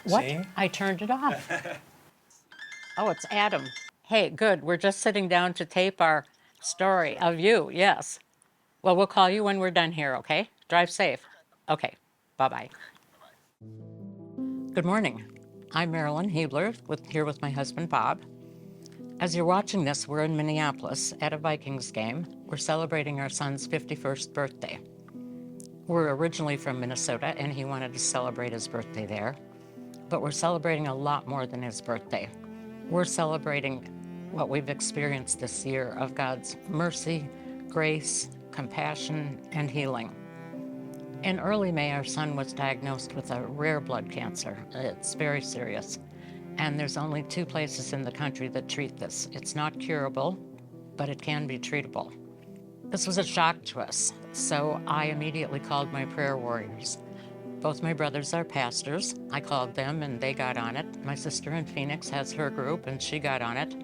What? See? I turned it off. Oh, it's Adam. Hey, good. We're just sitting down to tape our story of you. Yes. Well, we'll call you when we're done here, okay? Drive safe. Okay. Bye bye. Good morning. I'm Marilyn Hiebeler, here with my husband, Bob. As you're watching this, we're in Minneapolis at a Vikings game. We're celebrating our son's 51st birthday. We're originally from Minnesota, and he wanted to celebrate his birthday there. But we're celebrating a lot more than his birthday. We're celebrating what we've experienced this year of God's mercy, grace, compassion, and healing. In early May, our son was diagnosed with a rare blood cancer. It's very serious. And there's only 2 places in the country that treat this. It's not curable, but it can be treatable. This was a shock to us, so I immediately called my prayer warriors. Both my brothers are pastors. I called them and they got on it. My sister in Phoenix has her group and she got on it.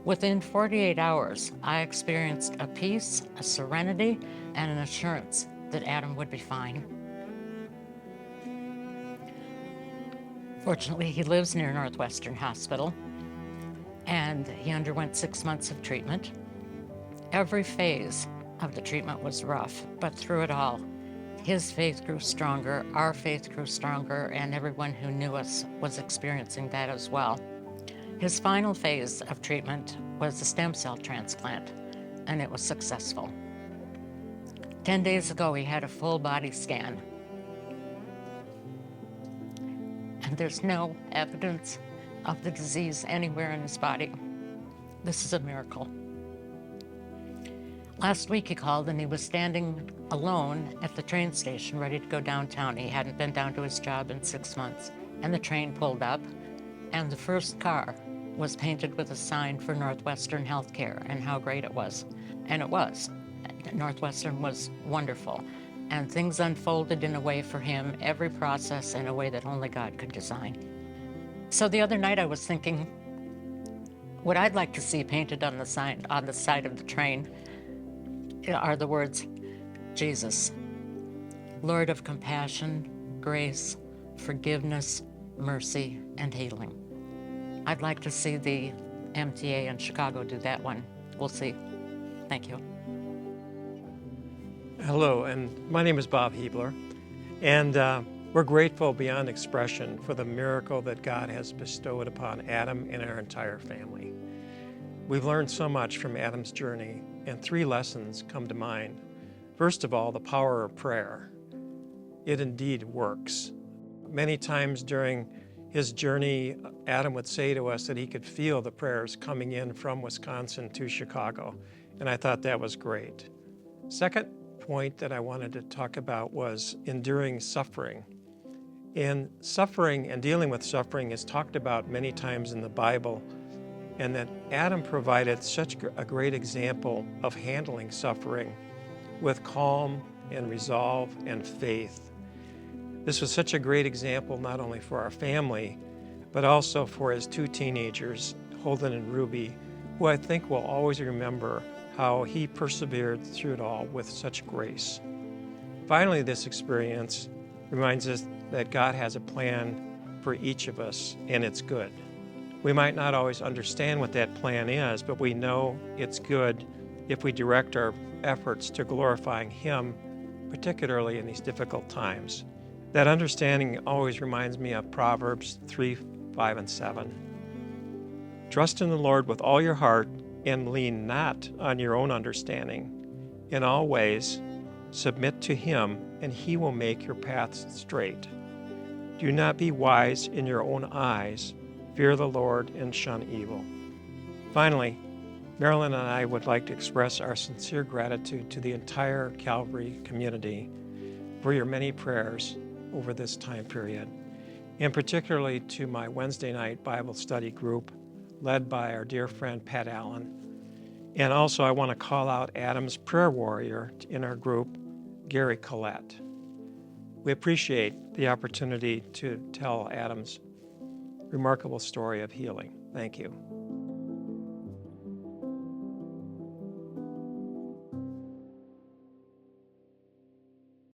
Within 48 hours, I experienced a peace, a serenity, and an assurance that Adam would be fine. Fortunately, he lives near Northwestern Hospital, and he underwent 6 months of treatment. Every phase of the treatment was rough, but through it all, his faith grew stronger, our faith grew stronger, and everyone who knew us was experiencing that as well. His final phase of treatment was a stem cell transplant, and it was successful. 10 days ago, he had a full body scan, and there's no evidence of the disease anywhere in his body. This is a miracle. Last week he called and he was standing alone at the train station ready to go downtown. He hadn't been down to his job in 6 months. And the train pulled up and the first car was painted with a sign for Northwestern Healthcare and how great it was. And it was. Northwestern was wonderful. And things unfolded in a way for him, every process in a way that only God could design. So the other night I was thinking, what I'd like to see painted on the sign on the side of the train are the words, Jesus, Lord of compassion, grace, forgiveness, mercy, and healing. I'd like to see the MTA in Chicago do that one. We'll see. Thank you. Hello, and my name is Bob Hiebeler, and we're grateful beyond expression for the miracle that God has bestowed upon Adam and our entire family. We've learned so much from Adam's journey, and 3 lessons come to mind. First of all, the power of prayer. It indeed works. Many times during his journey, Adam would say to us that he could feel the prayers coming in from Wisconsin to Chicago, and I thought that was great. Second point that I wanted to talk about was enduring suffering. And suffering and dealing with suffering is talked about many times in the Bible, and that Adam provided such a great example of handling suffering with calm and resolve and faith. This was such a great example not only for our family, but also for his 2 teenagers, Holden and Ruby, who I think will always remember how he persevered through it all with such grace. Finally, this experience reminds us that God has a plan for each of us, and it's good. We might not always understand what that plan is, but we know it's good if we direct our efforts to glorifying Him, particularly in these difficult times. That understanding always reminds me of Proverbs 3, 5, and 7. Trust in the Lord with all your heart and lean not on your own understanding. In all ways, submit to Him, and He will make your paths straight. Do not be wise in your own eyes. Fear the Lord and shun evil. Finally, Marilyn and I would like to express our sincere gratitude to the entire Calvary community for your many prayers over this time period, and particularly to my Wednesday night Bible study group led by our dear friend Pat Allen. And also I want to call out Adam's prayer warrior in our group, Gary Collette. We appreciate the opportunity to tell Adam's remarkable story of healing. Thank you.